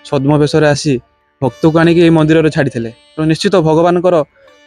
छद्म वेश आसी भक्त को आणिक ये मंदिर छाड़ी तो निश्चित भगवान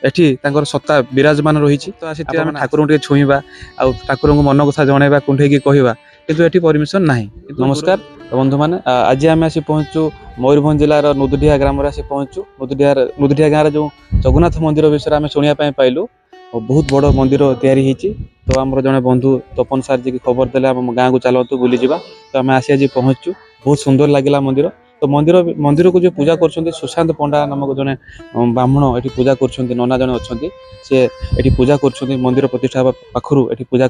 एठी तांकर सत्ता विराजमान रही तो आसी ठाकुर टे छुईबा आ ठाकुर को मन कथा जनइबा कुंठेकी कहवा किंतु एठी परमिशन नाही। नमस्कार बंधु मैंने आज आम आसी पहुँचु मयूरभंज जिलार नुदुढिया ग्राम आसी पहुँचु नुदुढिया गाँव जो जगन्नाथ मंदिर विषय आम शुणा पाइलु बहुत बड़ मंदिर तैयारी तो आमर जड़े बंधु तपन सार जी की खबर देले आम गाँव को चलतु बुली जावा तो आम आसी आज पहुँचु बहुत सुंदर लगे मंदिर तो मंदिर को जो पूजा कर सुशांत पंडा नामक जड़े ब्राह्मण ये पूजा कर नना जड़े अच्छा सी ये पूजा कर मंदिर प्रतिष्ठा पाखु ये पूजा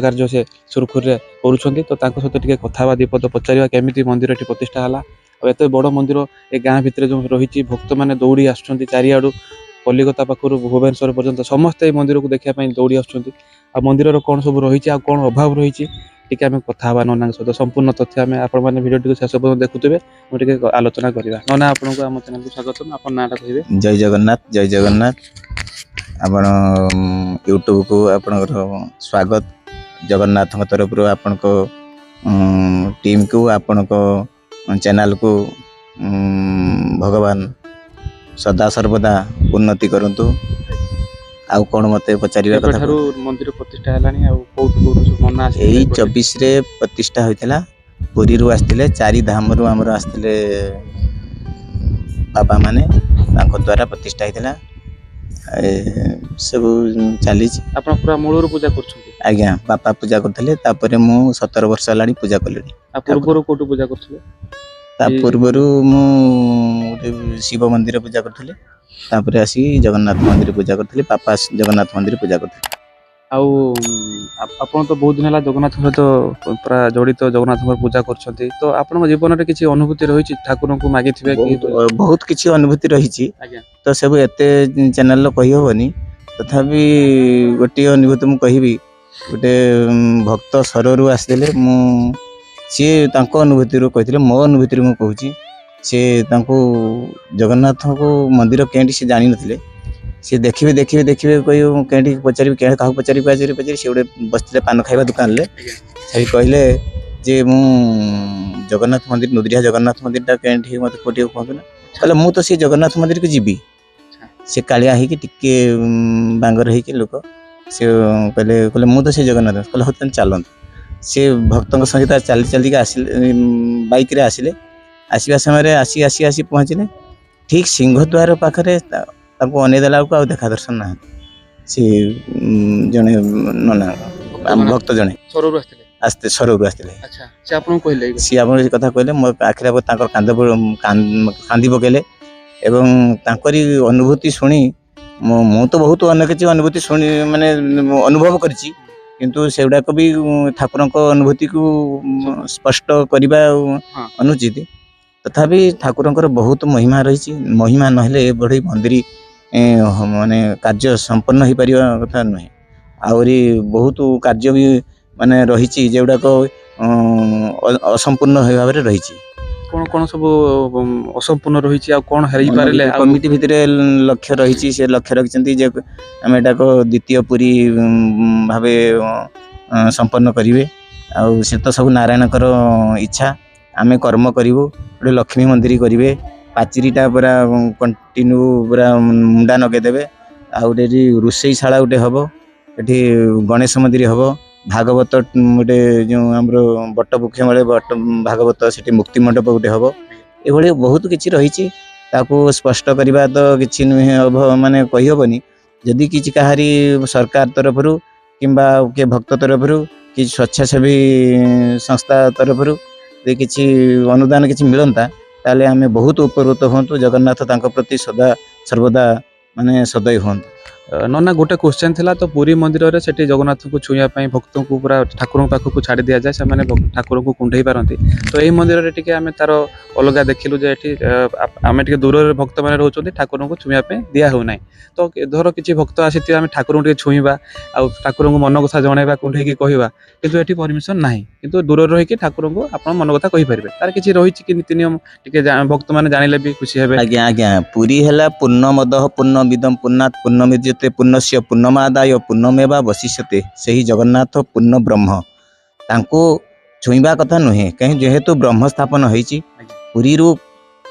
कार्य से सुरखुर करुँच तो सहित टे कथा दीपद पचार केमी मंदिर ये प्रतिष्ठा है एत बड़ मंदिर ए गाँ भितर जो रही भक्त मैंने दौड़ी आसुँच चारिआडू कलिकता पाखु भुवनेश्वर पर्यंत समस्ते मंदिर को देखापी दौड़ी आसुँच मंदिर कौन सब रही कौन अभाव रही टी आम कथा नना सहित संपूर्ण तथ्य आम आपने भिडियो शेष पर्यटन देखुवे टे आलोचना करवा नना आपको आम चैनल को स्वागत आप नाटा कहे। जय जगन्नाथ आपण यूट्यूब को आपणकर स्वागत जगन्नाथ तरफ आपण को टीम को आपण को चैनल को भगवान सदा सर्वदा उन्नति करंतु आउ कौन मत पचार मंदिर प्रतिष्ठा है 24 रे प्रतिष्ठा होता पुरी रु आसते 4 धाम रु आमर आसते बाबा माने द्वारा प्रतिष्ठा होता सब चली पूरा मूल पूजा आज्ञा बापा पूजा करते मु 17 वर्ष है पूजा कले पूर्व कौटू पूजा कर पूर्वर मु शिव मंदिर पूजा करी तापर आसी जगन्नाथ मंदिर पूजा करी पापा जगन्नाथ मंदिर पूजा करते आपन तो बहुत दिन है जगन्नाथ सहित पूरा जड़ित जगन्नाथ पूजा कर तो आपन जीवन में किसी अनुभूति रही ठाकुर को मागी बहुत किसी अनुभूति रही तो सब एत चैनल कही हेनी तथापि गोटे अनुभूति मुझे कहबी गोटे भक्त सरु आसदे मु सी अनुभूति कहते मो अनुभूति मुझे कहूँ सी जगन्नाथ को मंदिर कहीं से जान नी सी देखिए कह कहीं पचारि क्या पचारि सी गोटे बसते पान खाଇବା दुकान ले कहले जे मु जगन्नाथ मंदिर नुदुढिया जगन्नाथ मंदिर कहीं मत कोटे कहतु ना कहले मु तो सी जगन्नाथ मंदिर को जीवी सी कालिया हो टिके बांगर हो लोक सी कहले मु तो सी जगन्नाथ कहले होते चलते सी भक्तों सहित चली चलिक आसिले बाइक रे आसिले आसवा समय आसी आसी आसी पहुँचले ठीक सिंहद्वार पाखे अनेदेला को देखा दर्शन ना सी जड़े नना भक्त जड़े आसते सरु आसते सी आप कथा कहले मो आखिर कांदी पकेले एवं तांकरी अनुभूति शुणी मु तो बहुत अनेक किसी अनुभूति शुणी माने अनुभव करिछि किंतु से गुड़ाक भी ठाकुर अनुभूति को स्पष्ट करने अनुचित तथापि ठाकुर बहुत महिमा रही महिमा नहले बड़े मंदिर माने कार्य संपन्न हो पार कथा नुहे आहरी बहुत कार्य भी माने रही जोड़ाक असंपूर्ण भाव रही कौन कौन सब असंपूर्ण रही कौन कमिटी भितर लक्ष्य रही से लक्ष्य रखिंट आम एटा द्वितीय पुरी भाव संपन्न करेंगे से तो सब नारायणकर इच्छा आम कर्म करूँ गोटे लक्ष्मी मंदिर करेंगे पाचेरीटा पूरा कंटिन्यू पूरा मुंडा नगेदेवे आउटे रोषईशाला गोटे हम ये गणेश मंदिर हम भागवत गोटे जो आम बटवृक्ष मेले बट भागवत से मुक्ति मंडप गोटे हम ये बहुत किसी रही स्पष्ट करवा तो किसी नुहे माने कहीहबनी जदि किसी कहारी सरकार तरफ किंबा किए भक्त तरफ कि स्वेच्छासेवी संस्था तरफ किसी अनुदान किसी मिलता ताले आमे बहुत उपकृत हूँ जगन्नाथ तांको प्रति सदा सर्वदा माने सदैव हूँ नना गोटे क्वेश्चन थिला तो पुरी मंदिर रे सेठी जगन्नाथ को छुईया भक्तों को पूरा ठाकुर पाखक छाड़ी दि जाए से ठाकुर को कुंडई पारती तो यही मंदिर रे टिके आमे तार अलग देखिलु जे एठी आमे टिके दूर रे भक्त माने रहउछन्ती ठाकुर को छुईया दिया हो नाही तो धर किछि भक्त आसीथि आमे ठाकुर को टिके छुईबा आ ठाकुर को मन कथा जणाइबा कुंडई की कहबा किंतु एठी परमिशन नाही किंतु दूर रही कि ठाकुर को आपण मन कथा कहि परिबे तार किछि रहिछि कि नीति नियम टिके भक्त माने जानिले भी खुशी हेबे। आज्ञा आज्ञा पुरी हला पुण्यमदः पुण्यमिदं पुण्णात् पुण्यमिज्यते पुण्यस्य पुण्यमादाय पुण्यमेवा वशिष्यते सही जगन्नाथ पुण्य ब्रह्म तांको छुईबा कथा नुहे कहीं जेहेतु ब्रह्म स्थापन होईछि पुरी रु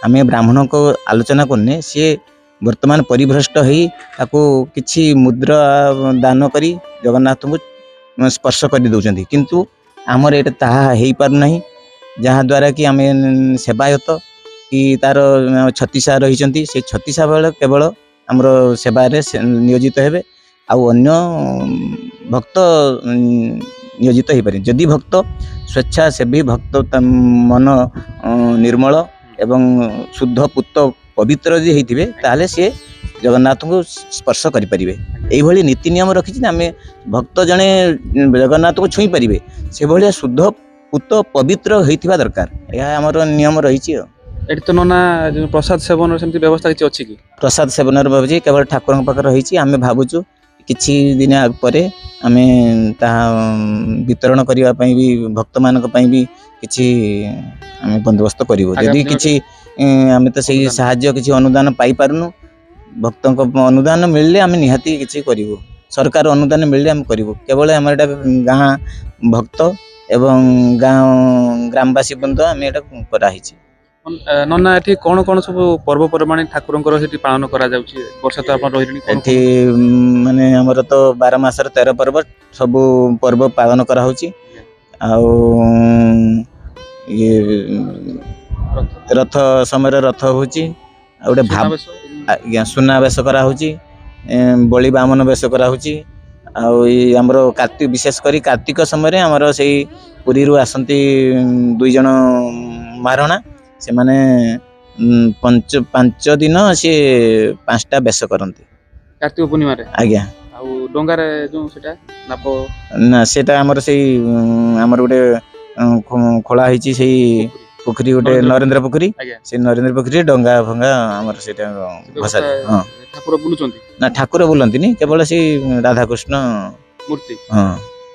आम ब्राह्मण को आलोचना करने सी वर्तमान परिभ्रष्ट हो कि मुद्रा दान करी जगन्नाथ को स्पर्श कर दौरान किंतु आमर ये हो पारना जहाँद्वारा कि आम सेवायत कि तार छत्तीसा रही से छत्तीसा बेल केवल आमर सेवार नियोजित हेबे आउ अन्य भक्त नियोजित हो पारे जदि भक्त स्वेच्छासेवी भक्त मन निर्मल एवं शुद्ध पुत पवित्र यदि होते ताहले सी जगन्नाथ को स्पर्श करें यही नीति नियम रखी आम भक्त जड़े जगन्नाथ को छुई पारे से भाया शुद्ध पुत पवित्र होता दरकार यह आमर नियम रही। एटी तो नना प्रसाद सेवन सेमती व्यवस्था किसी अच्छी कि प्रसाद सेवन भावी केवल ठाकुर पाखे रही आम भावुँ किछि दिन पर आम वितरण करने भी भक्त मान भी किछि आम बंदोबस्त करूँ यदि किछि आम तो सही साहाय्य किछि अनुदान पाई पारुनु भक्त अनुदान मिलले आम निहाती किछि करूँ सरकार अनुदान मिलले आम करूँ केवल आम गाँ भक्त एवं गाँ ग्रामवासी बंद आम यहाँ कराई। नना एठी कौन कौन सब पर्वपर्वाणी ठाकुरंकर सेठी पालन करा जाउछि वर्षा तो आपण रहिरनी एठी माने हमर तो 12 मासर 13 पर्व सब पर्व पालन करा होछि आ ये रथ समय रथ होछि आ ओटे भाव सुना बेस करा होछि बलि बामन बेस करा होछि आ हमर कार्तिक विशेष करी कार्तिक समय हमर सेही पुरी रु आसंती दुई जण महारणा से माने पांच दिन सी 5टा बेस करते कार्तिक पूर्णिमा रे आज्ञा डोंगारे जो सेटा नाप ना सेटा हमर सेही हमर गोटे खोला हिची सेही पोखरी गोटे नरेंद्र पोखरी से नरेंद्र पोखरी डोंगा भंगा हमर सेटा भाषा हां ठाकुर बुलुचंती ना ठाकुर बुलंती नहीं केवल से राधा कृष्ण मूर्ति हां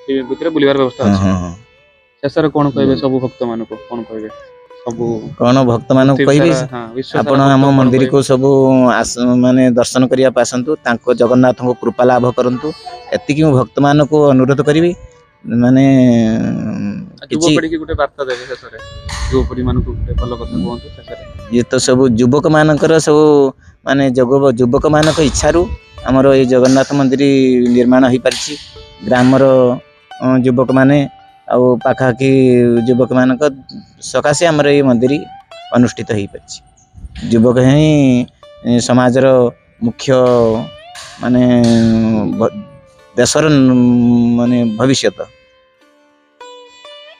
से भितर बुलिवार व्यवस्था अछि हां शेषर कोन कहबे सब भक्त मान को कोन कहबे कौन भक्त मान कहि आपण आम मंदिर को सब माने दर्शन करिया पासंतु तांको जगन्नाथ को कृपा लाभ करंतु एतिकी मु भक्त मान को अनुरोध करिवि माने युवपीढ़ी की गुटे वार्ता देबे शेषरे युवपीढ़ी मान को गुटे भलो कथा कहंतु शेषरे ये तो सब युवक मानकर सब माने युवक मानक इच्छारु हमर ए जगन्नाथ मंदिर निर्माण होई पारछि ग्रामर युवक माने आ पाखापाखि युवक मान सकाशे आमर ये मंदिर अनुष्ठित हो पार युवक ही समाजर मुख्य माने देशर माने भविष्य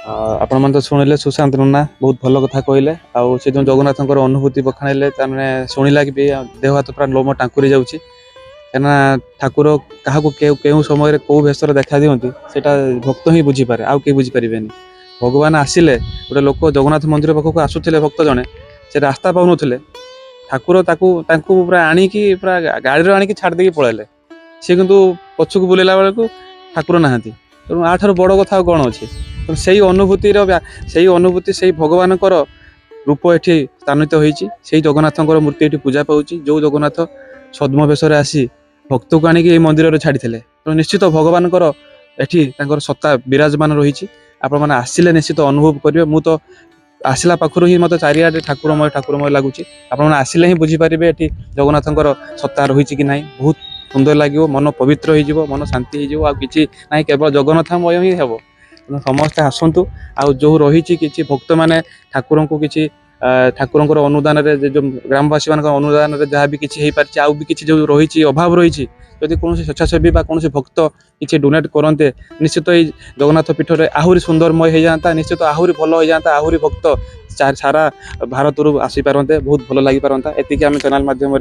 आपण मन तो सुनिले सुशांत नन्ना बहुत भल कथा कहले आ से जो जगन्नाथंकर अनुभूति बखाणिले ताने शुणिला कि देह हाथ पूरा लोम टांकुरी जाउछि कहना ठाकुर क्या केउ समय कौ भेषर देखा दिखती सेटा भक्त ही बुझी पारे आउ के बुझी पारिबेनी भगवान आसिले गोटे लोक जगन्नाथ मंदिर पाखक आसुथिले भक्त जने से रास्ता पाउ नथिले ठाकुर ताकू पूरा आनिकी पूरा गाड़ी आनिकी छाड़ देकी पळेले से किंतु पछक बुलेला बेलकू ठाकुर नाहांती तेणु आठार बड़ कथा कौन अच्छे से अनुभूति से भगवानकर रूप एठी स्थानित होईची से जगन्नाथंकर मूर्ति एठी पूजा पाउची जो जगन्नाथ छद्म बेशरे आसी भक्त को आनिकी मंदिर छाड़ी तेणु निश्चित भगवानकर एठी तांकर सत्ता विराजमान रही आपण मैंने आसिले निश्चित अनुभव करेंगे मु तो आसला पाखु ही मत चारिआडे ठाकुरमय लगुच आपण आसिले ही बुझीपारे ये जगन्नाथंकर सत्ता रही कि ना बहुत सुंदर लगे मन पवित्र हो मन शांति हो कि ना केवल जगन्नाथमय ही हे समस्ते आसतु आ जो रही कि भक्त मैंने ठाकुर को कि ठाकुर अनुदान जो ग्रामवासी मान अनुदान जहाँ भी किसी आउ भी किसी जो रही अभाव रही जदि कौन स्वेच्छासेवी कौन भक्त किसी डोनेट करते निश्चित ये जगन्नाथ पीठ में आहरी सुंदरमय हो जाता निश्चित आहरी भल हो जाता आहरी भक्त सारा भारत रू आसी पारते बहुत भल लगी पारता एतिक आम चैनल माध्यम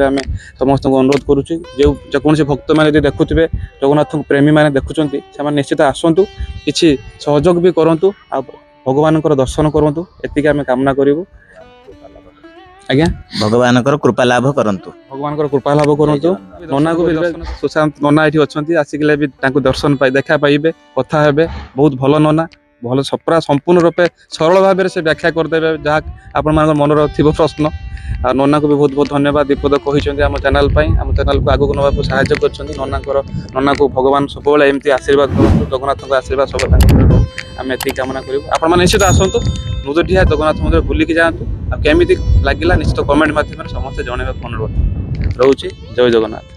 समस्त अनुरोध करुच्छे जो कौन भक्त मैंने देखुए जगन्नाथ प्रेमी मैंने देखुं से निश्चित आसतु किसी सहयोग भी करूँ आ भगवान दर्शन करूँ एतिक आम कामना करूँ आज्ञा भगवान कृपा लाभ करंतु भगवान कृपा लाभ करंतु नना को भी सुशांत नना ये अच्छी आसिकले भी दर्शन पाई देखा पाइबे कथा हेबे बहुत भल नना भल पूरा संपूर्ण रूपे सरल भाव से व्याख्या करदे जहाँ आपण मान मनर थी प्रश्न आ नना को भी बहुत बहुत धन्यवाद दीपद कहते आम चैनल आम चैनल को आगक नवा साहाय्य कर नना को भगवान सब एमती आशीर्वाद करूँ जगन्नाथ आशीर्वाद सब आम एति कामना करूँ आपण निश्चित आसतु नुदटिया जगन्नाथ मंदिर बुलिकी जातु ଆଉ କେମିତି ଲାଗିଲା ନିଶ୍ଚିତ କମେଣ୍ଟ ମାଧ୍ୟମରେ ସମସ୍ତେ ଜଣାଇବାକୁ ଅନୁରୋଧ ରହୁଛି। ଜୟ ଜଗନ୍ନାଥ।